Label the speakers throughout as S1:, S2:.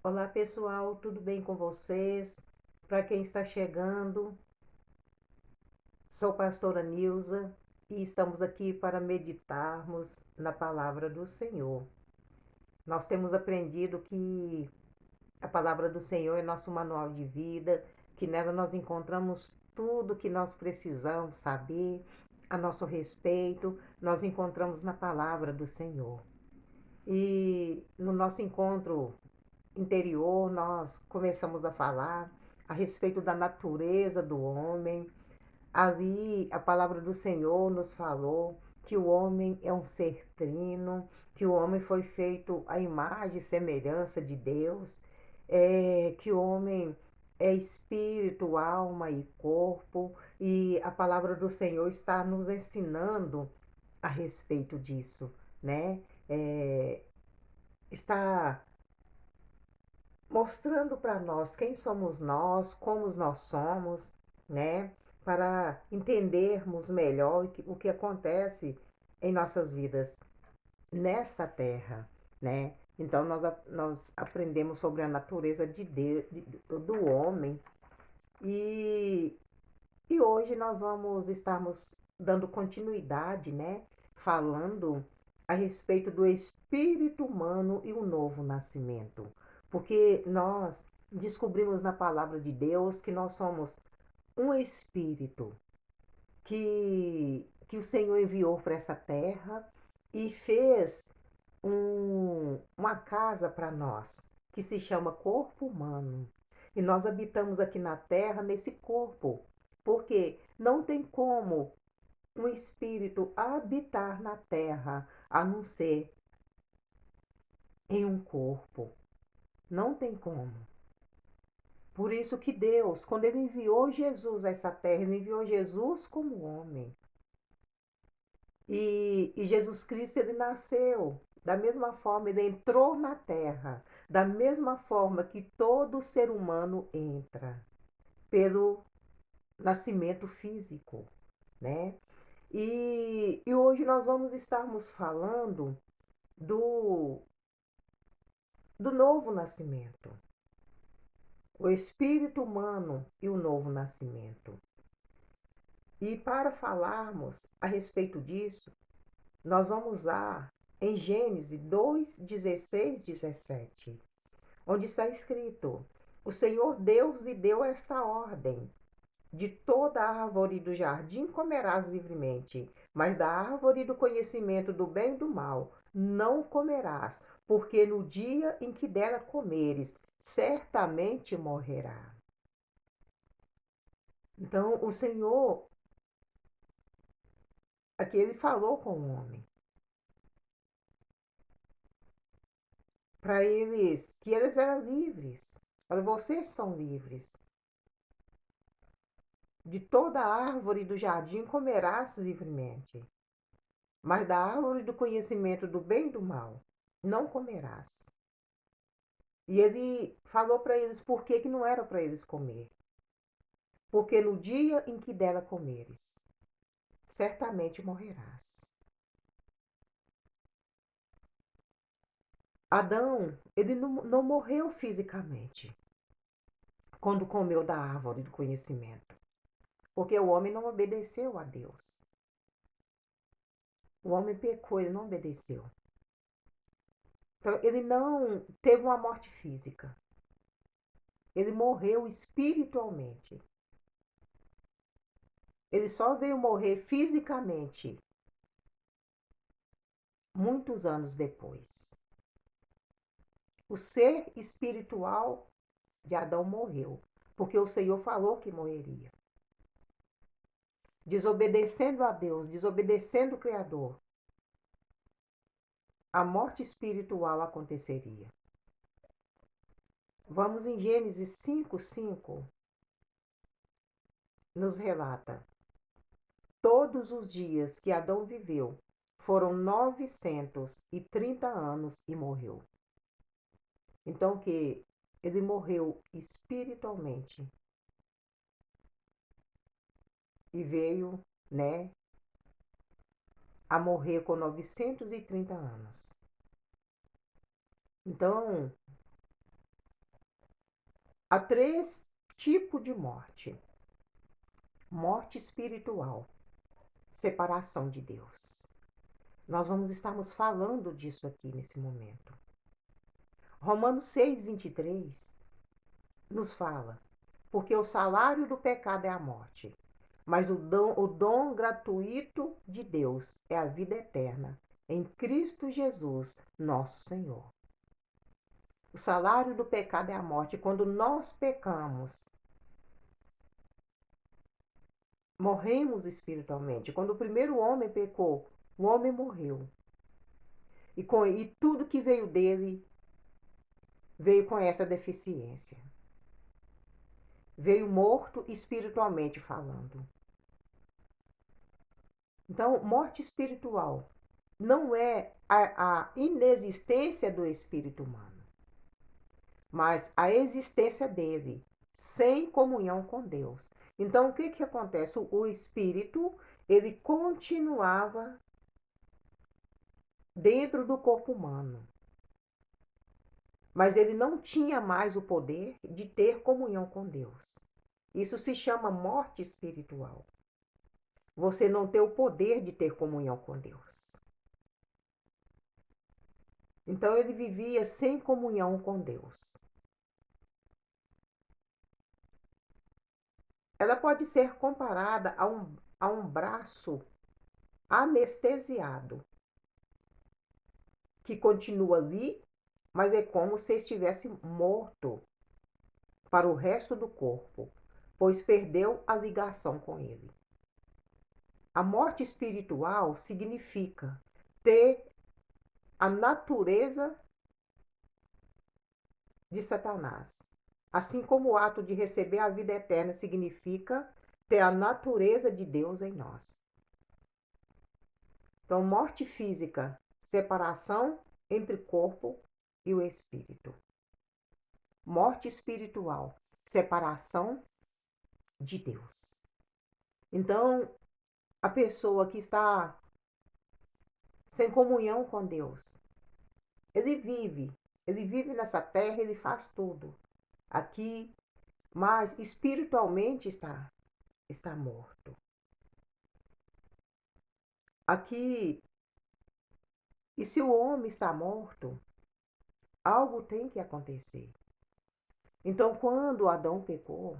S1: Olá pessoal, tudo bem com vocês? Para quem está chegando, sou pastora Nilza e estamos aqui para meditarmos na palavra do Senhor. Nós temos aprendido que a palavra do Senhor é nosso manual de vida, que nela nós encontramos tudo que nós precisamos saber a nosso respeito, nós encontramos na palavra do Senhor. E no nosso encontro interior, nós começamos a falar a respeito da natureza do homem. Ali, a palavra do Senhor nos falou que o homem é um ser trino, que o homem foi feito à imagem e semelhança de Deus, que o homem é espírito, alma e corpo, e a palavra do Senhor está nos ensinando a respeito disso, né? É, está mostrando para nós quem somos nós, como nós somos, né? Para entendermos melhor o que acontece em nossas vidas nessa terra, né? Então nós aprendemos sobre a natureza de Deus, do homem e, e hoje nós vamos estarmos dando continuidade, né? Falando a respeito do espírito humano e o novo nascimento. Porque nós descobrimos na palavra de Deus que nós somos um espírito que o Senhor enviou para essa terra e fez uma casa para nós, que se chama corpo humano. E nós habitamos aqui na terra nesse corpo, porque não tem como um espírito habitar na terra a não ser em um corpo. Não tem como. Por isso que Deus, quando Ele enviou Jesus a essa terra, Ele enviou Jesus como homem. E Jesus Cristo, Ele nasceu da mesma forma, Ele entrou na terra, da mesma forma que todo ser humano entra, pelo nascimento físico, né? E hoje nós vamos estarmos falando do, do novo nascimento, o espírito humano e o novo nascimento. E para falarmos a respeito disso, nós vamos usar em Gênesis 2, 16, 17, onde está escrito: O Senhor Deus lhe deu esta ordem: de toda a árvore do jardim comerás livremente, mas da árvore do conhecimento do bem e do mal não comerás, porque no dia em que dela comeres, certamente morrerá. Então, o Senhor, aqui ele falou com o homem, para eles, que eles eram livres. Olha, vocês são livres. De toda árvore do jardim comerás livremente, mas da árvore do conhecimento do bem e do mal não comerás. E ele falou para eles por que não era para eles comer. Porque no dia em que dela comeres, certamente morrerás. Adão, ele não morreu fisicamente quando comeu da árvore do conhecimento, porque o homem não obedeceu a Deus. O homem pecou, ele não obedeceu. Então, ele não teve uma morte física. Ele morreu espiritualmente. Ele só veio morrer fisicamente muitos anos depois. O ser espiritual de Adão morreu, porque o Senhor falou que morreria. Desobedecendo a Deus, desobedecendo o Criador, a morte espiritual aconteceria. Vamos em Gênesis 5:5, nos relata: todos os dias que Adão viveu foram 930 anos e morreu. Então que ele morreu espiritualmente e veio, né, a morrer com 930 anos. Então, Há três tipos de morte: morte espiritual, separação de Deus. Nós vamos estarmos falando disso aqui nesse momento. Romanos 6:23 nos fala: porque o salário do pecado é a morte, mas o dom gratuito de Deus é a vida eterna, em Cristo Jesus, nosso Senhor. O salário do pecado é a morte. Quando nós pecamos, morremos espiritualmente. Quando o primeiro homem pecou, o homem morreu. E tudo que veio dele veio com essa deficiência. Veio morto espiritualmente falando. Então, morte espiritual não é a inexistência do espírito humano, mas a existência dele sem comunhão com Deus. Então, o que acontece? O espírito, ele continuava dentro do corpo humano, mas ele não tinha mais o poder de ter comunhão com Deus. Isso se chama morte espiritual. Você não tem o poder de ter comunhão com Deus. Então ele vivia sem comunhão com Deus. Ela pode ser comparada a um braço anestesiado, que continua ali, mas é como se estivesse morto para o resto do corpo, pois perdeu a ligação com ele. A morte espiritual significa ter a natureza de Satanás. Assim como o ato de receber a vida eterna significa ter a natureza de Deus em nós. Então, morte física, separação entre o corpo e o espírito. Morte espiritual, separação de Deus. Então, a pessoa que está sem comunhão com Deus, ele vive nessa terra, ele faz tudo aqui, mas espiritualmente está morto. Aqui, e se o homem está morto, algo tem que acontecer. Então, quando Adão pecou,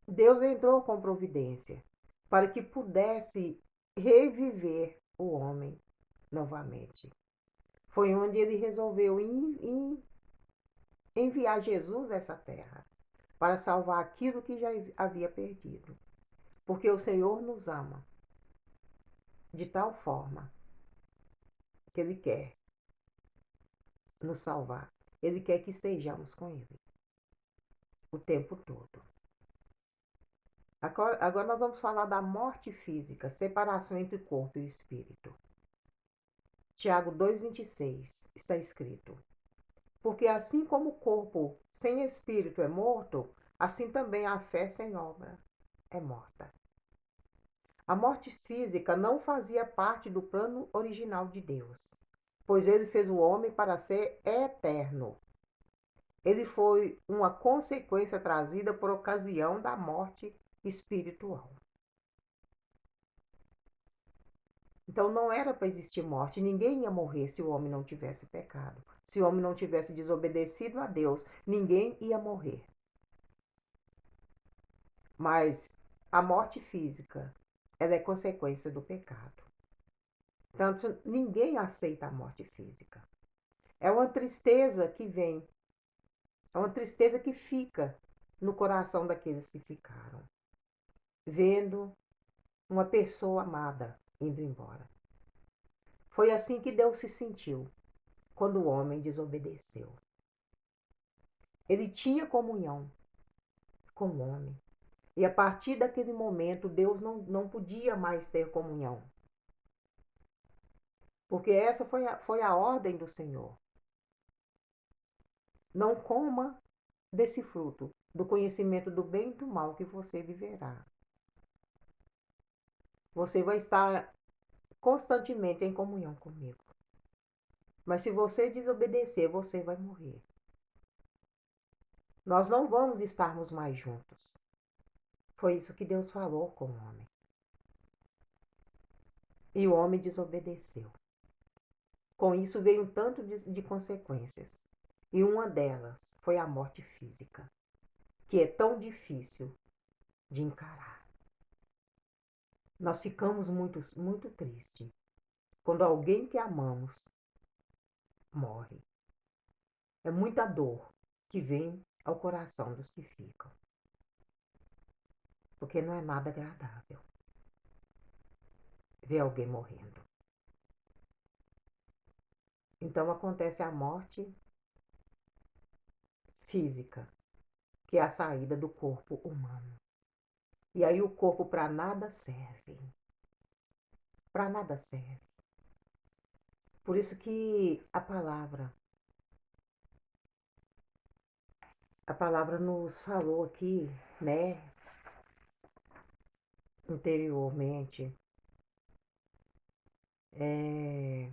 S1: Deus entrou com providência para que pudesse reviver o homem novamente. Foi onde ele resolveu enviar Jesus a essa terra para salvar aquilo que já havia perdido. Porque o Senhor nos ama de tal forma que Ele quer nos salvar. Ele quer que estejamos com Ele o tempo todo. Agora nós vamos falar da morte física, separação entre o corpo e o espírito. Tiago 2,26 está escrito: porque assim como o corpo sem espírito é morto, assim também a fé sem obra é morta. A morte física não fazia parte do plano original de Deus, pois ele fez o homem para ser eterno. Ele foi uma consequência trazida por ocasião da morte espiritual. Então não era para existir morte, ninguém ia morrer se o homem não tivesse pecado. Se o homem não tivesse desobedecido a Deus, ninguém ia morrer. Mas a morte física, ela é consequência do pecado. Tanto ninguém aceita a morte física. É uma tristeza que vem, é uma tristeza que fica no coração daqueles que ficaram, vendo uma pessoa amada indo embora. Foi assim que Deus se sentiu quando o homem desobedeceu. Ele tinha comunhão com o homem. E a partir daquele momento, Deus não podia mais ter comunhão. Porque essa foi a ordem do Senhor. Não coma desse fruto, do conhecimento do bem e do mal, que você viverá. Você vai estar constantemente em comunhão comigo. Mas se você desobedecer, você vai morrer. Nós não vamos estarmos mais juntos. Foi isso que Deus falou com o homem. E o homem desobedeceu. Com isso veio um tanto de consequências. E uma delas foi a morte física, que é tão difícil de encarar. Nós ficamos muito tristes quando alguém que amamos morre. É muita dor que vem ao coração dos que ficam, porque não é nada agradável ver alguém morrendo. Então acontece a morte física, que é a saída do corpo humano. E aí o corpo para nada serve. Para nada serve. Por isso que a palavra nos falou aqui, né, anteriormente, é,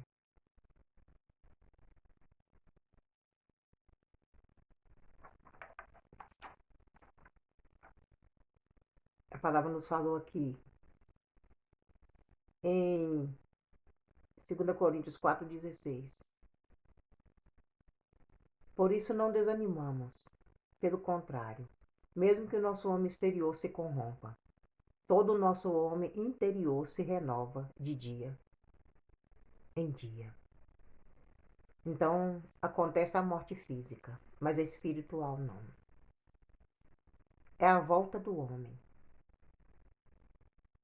S1: a palavra nos falou aqui em 2 Coríntios 4,16. Por isso não desanimamos. Pelo contrário, mesmo que o nosso homem exterior se corrompa, todo o nosso homem interior se renova de dia em dia. Então acontece a morte física, mas a espiritual não. É a volta do homem.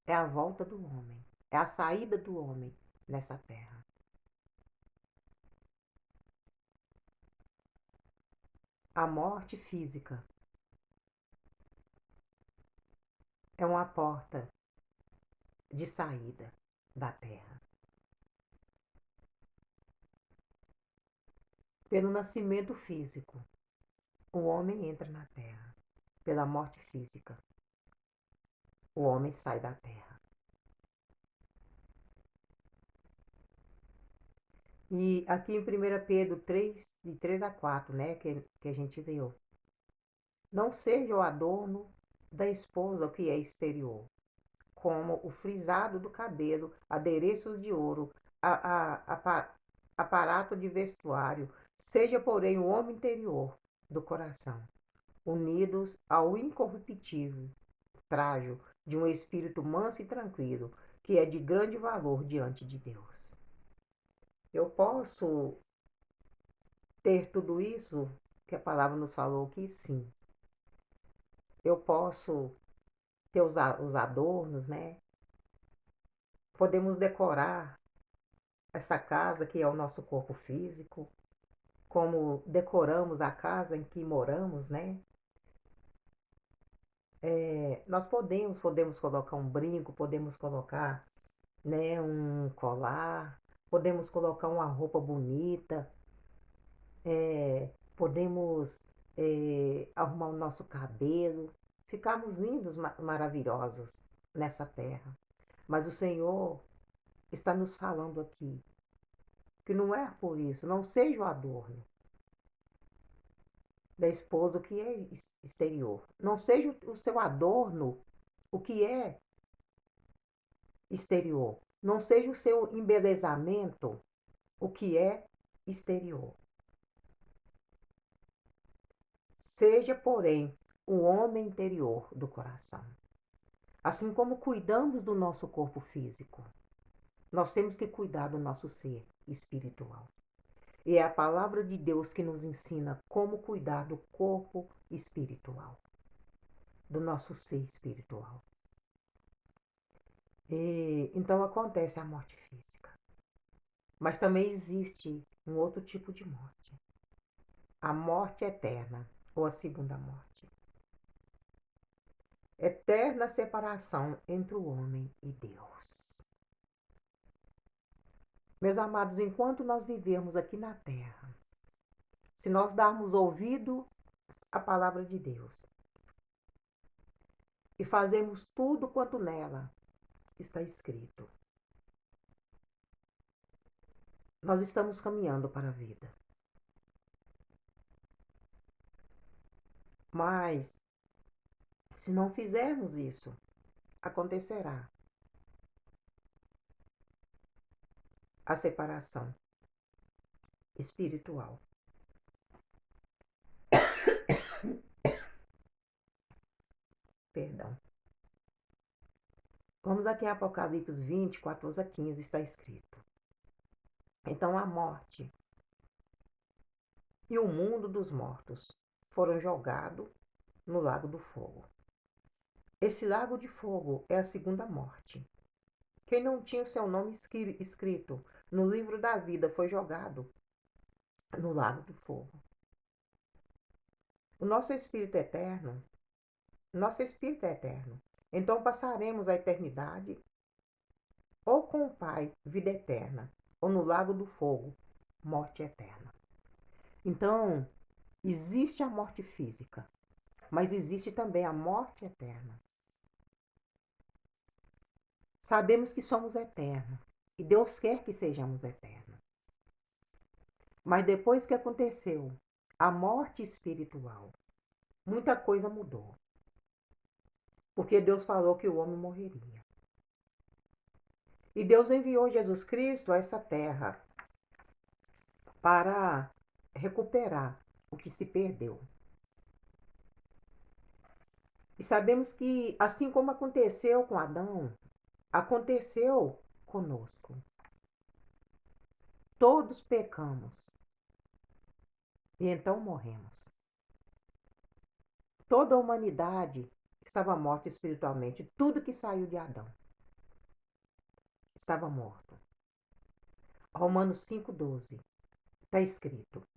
S1: É a volta do homem. É a saída do homem nessa terra. A morte física é uma porta de saída da terra. Pelo nascimento físico, o homem entra na terra. Pela morte física, o homem sai da terra. E aqui em 1 Pedro 3, de 3 a 4, né, que a gente leu. Não seja o adorno da esposa o que é exterior, como o frisado do cabelo, adereços de ouro, aparato de vestuário, seja, porém, o homem interior do coração, unidos ao incorruptível trajo de um espírito manso e tranquilo, que é de grande valor diante de Deus. Eu posso ter tudo isso que a palavra nos falou aqui? Sim. Eu posso ter os adornos, né? Podemos decorar essa casa que é o nosso corpo físico, como decoramos a casa em que moramos, né? Nós podemos colocar um brinco, podemos colocar, né, um colar, podemos colocar uma roupa bonita, podemos arrumar o nosso cabelo, ficarmos lindos, maravilhosos nessa terra. Mas o Senhor está nos falando aqui que não é por isso, não seja o adorno da esposa o que é exterior. Não seja o seu adorno o que é exterior. Não seja o seu embelezamento o que é exterior. Seja, porém, o homem interior do coração. Assim como cuidamos do nosso corpo físico, nós temos que cuidar do nosso ser espiritual. E é a palavra de Deus que nos ensina como cuidar do corpo espiritual, do nosso ser espiritual. E então acontece a morte física. Mas também existe um outro tipo de morte. A morte eterna, ou a segunda morte. Eterna separação entre o homem e Deus. Meus amados, enquanto nós vivemos aqui na terra, se nós darmos ouvido à palavra de Deus e fazemos tudo quanto nela está escrito, Nós estamos caminhando para a vida. Mas, se não fizermos isso, acontecerá a separação espiritual. Perdão. Vamos aqui em Apocalipse 20, 14 a 15, está escrito. Então a morte e o mundo dos mortos foram jogados no lago do fogo. Esse lago de fogo é a segunda morte. Quem não tinha o seu nome escrito no livro da vida foi jogado no lago do fogo. O nosso espírito é eterno. Nosso espírito é eterno. Então passaremos a eternidade ou com o Pai, vida eterna, ou no lago do fogo, morte eterna. Então, existe a morte física, mas existe também a morte eterna. Sabemos que somos eternos e Deus quer que sejamos eternos. Mas depois que aconteceu a morte espiritual, muita coisa mudou. Porque Deus falou que o homem morreria. E Deus enviou Jesus Cristo a essa terra para recuperar o que se perdeu. E sabemos que, assim como aconteceu com Adão, aconteceu conosco. Todos pecamos e então morremos. Toda a humanidade estava morta espiritualmente. Tudo que saiu de Adão estava morto. Romanos 5,12 está escrito: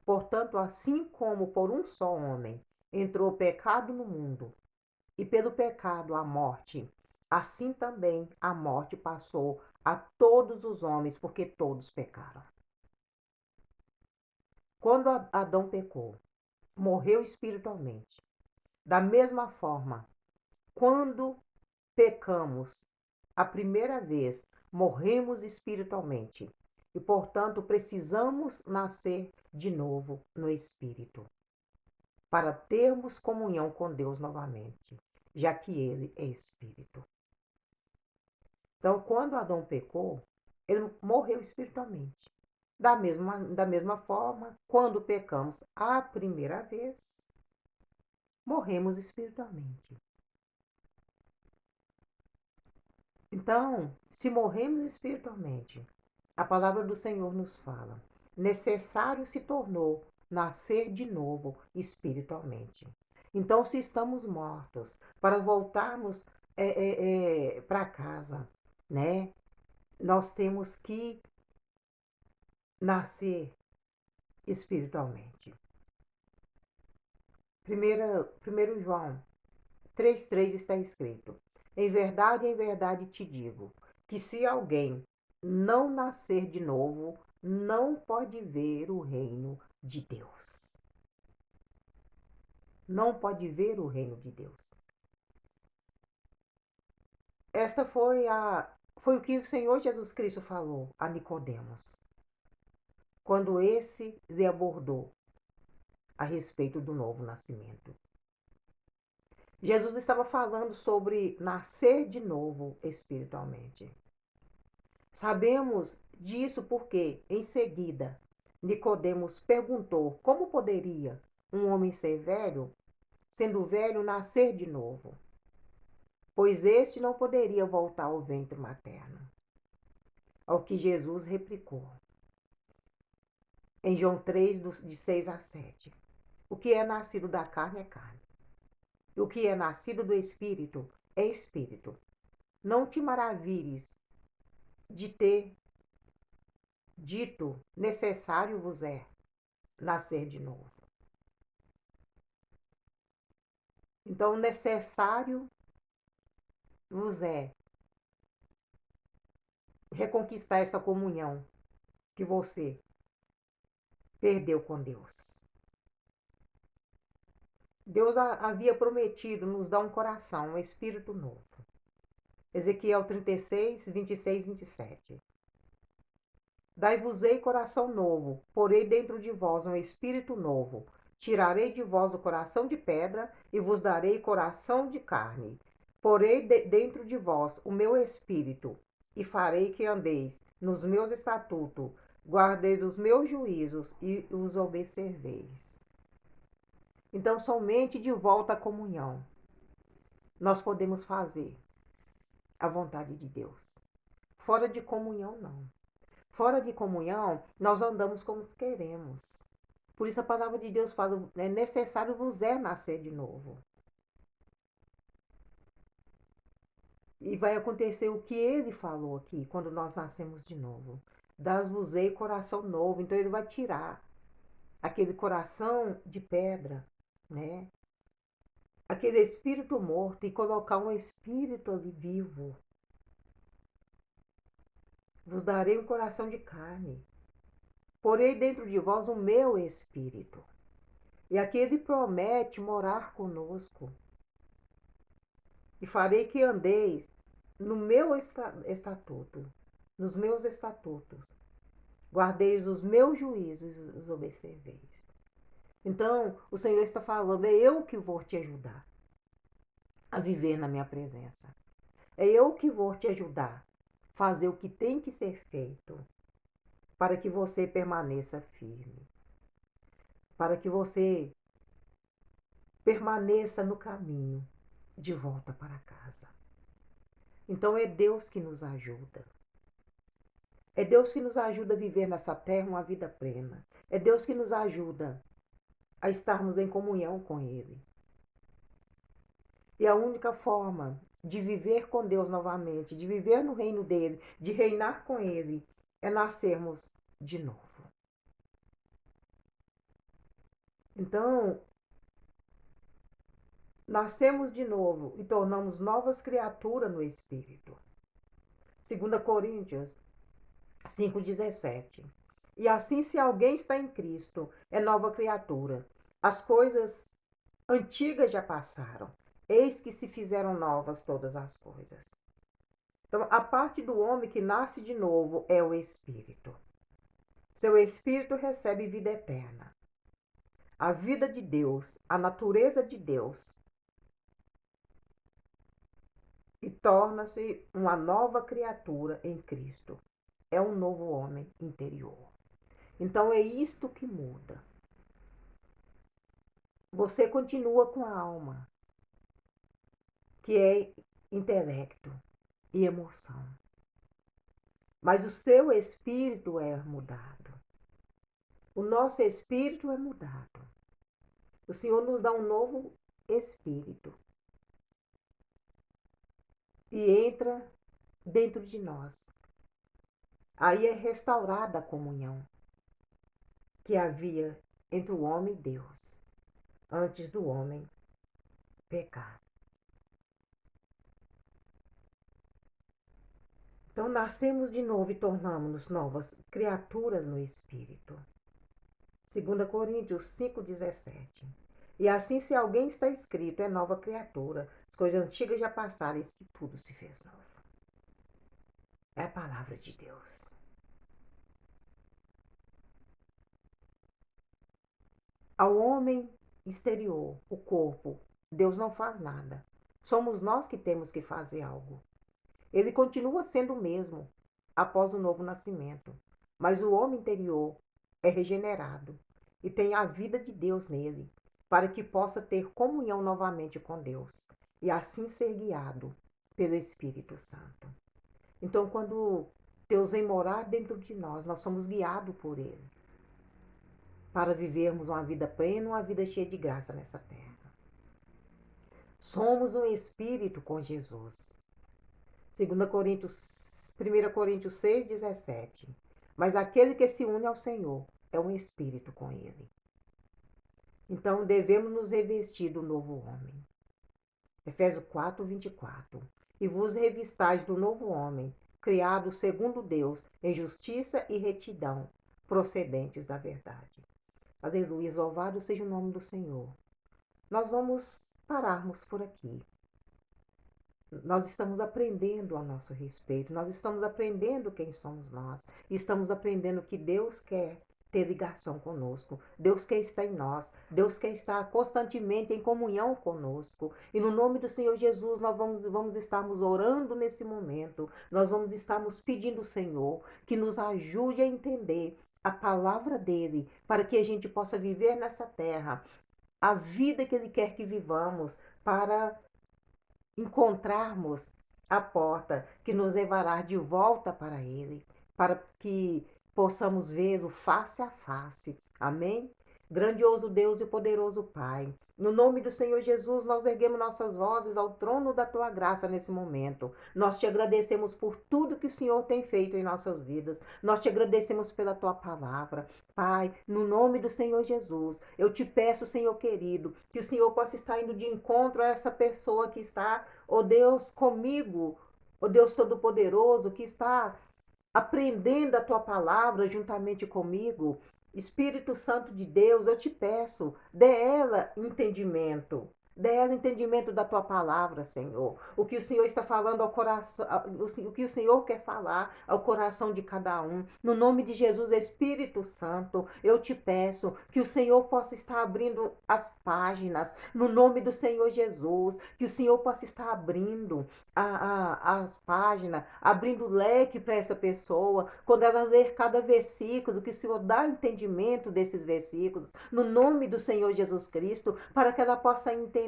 S1: portanto, assim como por um só homem entrou o pecado no mundo, e pelo pecado a morte, assim também a morte passou a todos os homens, porque todos pecaram. Quando Adão pecou, morreu espiritualmente. Da mesma forma, quando pecamos a primeira vez, morremos espiritualmente. E, portanto, precisamos nascer de novo no Espírito, para termos comunhão com Deus novamente, já que Ele é Espírito. Então, quando Adão pecou, ele morreu espiritualmente. Da mesma forma, quando pecamos a primeira vez, morremos espiritualmente. Então, se morremos espiritualmente, a palavra do Senhor nos fala, necessário se tornou nascer de novo espiritualmente. Então, se estamos mortos, para voltarmos para casa, né? Nós temos que nascer espiritualmente. 1 João 3,3 está escrito: em verdade te digo, que se alguém não nascer de novo, não pode ver o reino de Deus. Não pode ver o reino de Deus. Essa foi o que o Senhor Jesus Cristo falou a Nicodemos, quando esse lhe abordou a respeito do novo nascimento. Jesus estava falando sobre nascer de novo espiritualmente. Sabemos disso porque, em seguida, Nicodemos perguntou como poderia um homem ser velho, sendo velho, nascer de novo, pois este não poderia voltar ao ventre materno. Ao que Jesus replicou, em João 3, de 6 a 7. O que é nascido da carne é carne. E o que é nascido do Espírito é Espírito. Não te maravilhes de ter dito, necessário vos é nascer de novo. Então, necessário vos é reconquistar essa comunhão que você perdeu com Deus. Deus havia prometido nos dar um coração, um espírito novo. Ezequiel 36, 26, 27. Dai-vos-ei coração novo, porei dentro de vós um espírito novo. Tirarei de vós o coração de pedra e vos darei coração de carne. Porei dentro de vós o meu espírito e farei que andeis nos meus estatutos, guardeis os meus juízos e os observeis. Então, somente de volta à comunhão, nós podemos fazer a vontade de Deus. Fora de comunhão, não. Fora de comunhão, nós andamos como queremos. Por isso a palavra de Deus fala, é necessário vos nascer de novo. E vai acontecer o que ele falou aqui, quando nós nascemos de novo. Das-vos-ei coração novo. Então ele vai tirar aquele coração de pedra, né? Aquele espírito morto e colocar um espírito ali vivo. Vos darei um coração de carne. Porei dentro de vós o meu espírito. E aqui ele promete morar conosco. E farei que andeis no meu estatuto, nos meus estatutos. Guardeis os meus juízos e os observeis. Então, o Senhor está falando, é eu que vou te ajudar a viver na minha presença. É eu que vou te ajudar a fazer o que tem que ser feito para que você permaneça firme. Para que você permaneça no caminho de volta para casa. Então é Deus que nos ajuda. É Deus que nos ajuda a viver nessa terra uma vida plena. É Deus que nos ajuda a estarmos em comunhão com Ele. E a única forma de viver com Deus novamente, de viver no reino dele, de reinar com Ele, é nascermos de novo. Então, nascemos de novo e tornamos novas criaturas no Espírito. 2 Coríntios 5,17. E assim, se alguém está em Cristo, é nova criatura. As coisas antigas já passaram. Eis que se fizeram novas todas as coisas. Então, a parte do homem que nasce de novo é o Espírito. Seu Espírito recebe vida eterna. A vida de Deus, a natureza de Deus. E torna-se uma nova criatura em Cristo. É um novo homem interior. Então é isto que muda. Você continua com a alma, que é intelecto e emoção. Mas o seu espírito é mudado. O nosso espírito é mudado. O Senhor nos dá um novo espírito. E entra dentro de nós. Aí é restaurada a comunhão que havia entre o homem e Deus, antes do homem pecar. Então nascemos de novo e tornamos-nos novas criaturas no Espírito. 2 Coríntios 5,17. E assim, se alguém está escrito, é nova criatura. As coisas antigas já passaram, e tudo se fez novo. É a palavra de Deus. Ao homem exterior, o corpo, Deus não faz nada. Somos nós que temos que fazer algo. Ele continua sendo o mesmo após o novo nascimento, mas o homem interior é regenerado e tem a vida de Deus nele, para que possa ter comunhão novamente com Deus e assim ser guiado pelo Espírito Santo. Então, quando Deus vem morar dentro de nós, nós somos guiados por Ele para vivermos uma vida plena, uma vida cheia de graça nessa terra. Somos um espírito com Jesus. 1 Coríntios 6,17. Mas aquele que se une ao Senhor é um espírito com Ele. Então devemos nos revestir do novo homem. Efésios 4,24. E vos revistais do novo homem, criado segundo Deus, em justiça e retidão, procedentes da verdade. Aleluia, louvado seja o nome do Senhor. Nós vamos pararmos por aqui. Nós estamos aprendendo a nosso respeito, nós estamos aprendendo quem somos nós, estamos aprendendo que Deus quer ter ligação conosco, Deus quer estar em nós, Deus quer estar constantemente em comunhão conosco. E no nome do Senhor Jesus, nós vamos estarmos orando nesse momento, nós vamos estarmos pedindo ao Senhor que nos ajude a entender a palavra dele, para que a gente possa viver nessa terra a vida que ele quer que vivamos, para encontrarmos a porta que nos levará de volta para Ele, para que possamos vê-lo face a face. Amém? Grandioso Deus e poderoso Pai, no nome do Senhor Jesus, nós erguemos nossas vozes ao trono da Tua graça nesse momento. Nós te agradecemos por tudo que o Senhor tem feito em nossas vidas. Nós te agradecemos pela Tua palavra. Pai, no nome do Senhor Jesus, eu te peço, Senhor querido, que o Senhor possa estar indo de encontro a essa pessoa que está, ó Deus, comigo, ó Deus Todo-Poderoso, que está aprendendo a tua palavra juntamente comigo. Espírito Santo de Deus, eu te peço, dê ela entendimento. Dê ela entendimento da tua palavra, Senhor. O que o Senhor está falando ao coração, o que o Senhor quer falar ao coração de cada um. No nome de Jesus, Espírito Santo, eu te peço que o Senhor possa estar abrindo as páginas. No nome do Senhor Jesus, que o Senhor possa estar abrindo as páginas, abrindo leque para essa pessoa, quando ela ler cada versículo, que o Senhor dá entendimento desses versículos, no nome do Senhor Jesus Cristo, para que ela possa entender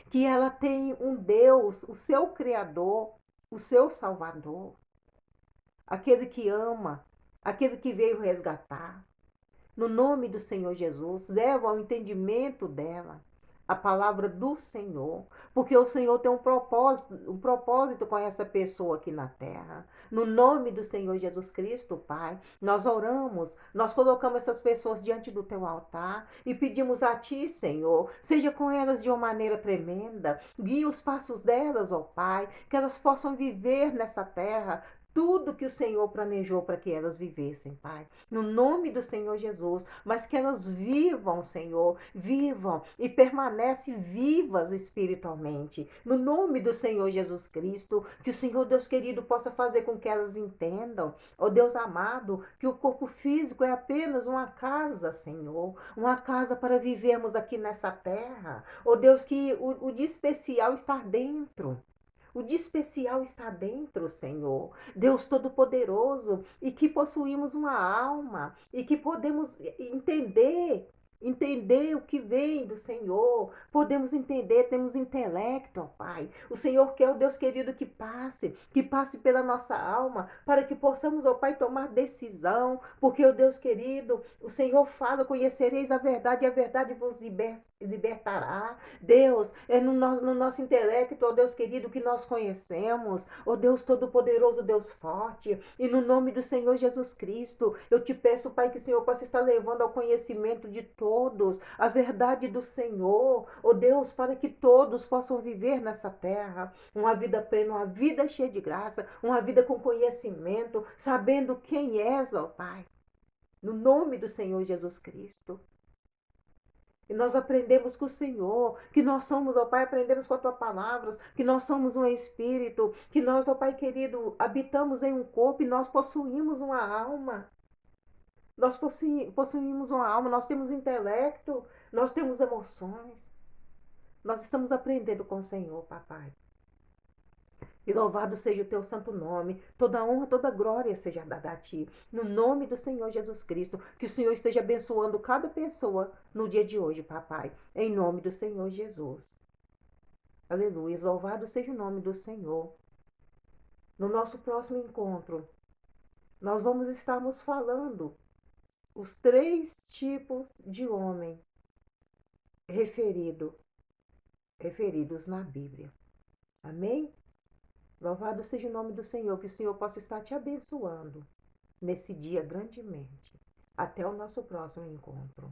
S1: que ela tem um Deus, o seu Criador, o seu Salvador, aquele que ama, aquele que veio resgatar. No nome do Senhor Jesus, leva ao entendimento dela a palavra do Senhor, porque o Senhor tem um propósito com essa pessoa aqui na terra. No nome do Senhor Jesus Cristo, Pai, nós oramos, nós colocamos essas pessoas diante do teu altar e pedimos a ti, Senhor, seja com elas de uma maneira tremenda, guie os passos delas, ó Pai, que elas possam viver nessa terra tudo que o Senhor planejou para que elas vivessem, Pai. No nome do Senhor Jesus, mas que elas vivam, Senhor, vivam e permanecem vivas espiritualmente. No nome do Senhor Jesus Cristo, que o Senhor Deus querido possa fazer com que elas entendam, ó Deus amado, que o corpo físico é apenas uma casa, Senhor, uma casa para vivermos aqui nessa terra. Ó Deus, que o de especial está dentro. O de especial está dentro, Senhor, Deus Todo-Poderoso, e que possuímos uma alma e que podemos entender o que vem do Senhor, podemos entender, temos intelecto, ó Pai. O Senhor quer, o Deus querido, que passe pela nossa alma, para que possamos, ó Pai, tomar decisão, porque, ó Deus querido, o Senhor fala, conhecereis a verdade, e a verdade vos libertará. Deus, é no nosso intelecto, ó Deus querido, que nós conhecemos, ó Deus Todo-Poderoso, Deus forte, e no nome do Senhor Jesus Cristo, eu te peço, Pai, que o Senhor possa estar levando ao conhecimento de todos a verdade do Senhor, ó Deus, para que todos possam viver nessa terra uma vida plena, uma vida cheia de graça, uma vida com conhecimento, sabendo quem és, ó Pai, no nome do Senhor Jesus Cristo. E nós aprendemos com o Senhor, que nós somos, ó Pai, aprendemos com a Tua palavra, que nós somos um espírito, que nós, ó Pai querido, habitamos em um corpo e nós possuímos uma alma. Nós possuímos uma alma, nós temos intelecto, nós temos emoções. Nós estamos aprendendo com o Senhor, papai. E louvado seja o teu santo nome. Toda honra, toda glória seja dada a ti. No nome do Senhor Jesus Cristo. Que o Senhor esteja abençoando cada pessoa no dia de hoje, papai. Em nome do Senhor Jesus. Aleluia. Louvado seja o nome do Senhor. No nosso próximo encontro, nós vamos estarmos falando os 3 tipos de homem referidos na Bíblia. Amém? Louvado seja o nome do Senhor, que o Senhor possa estar te abençoando nesse dia grandemente. Até o nosso próximo encontro.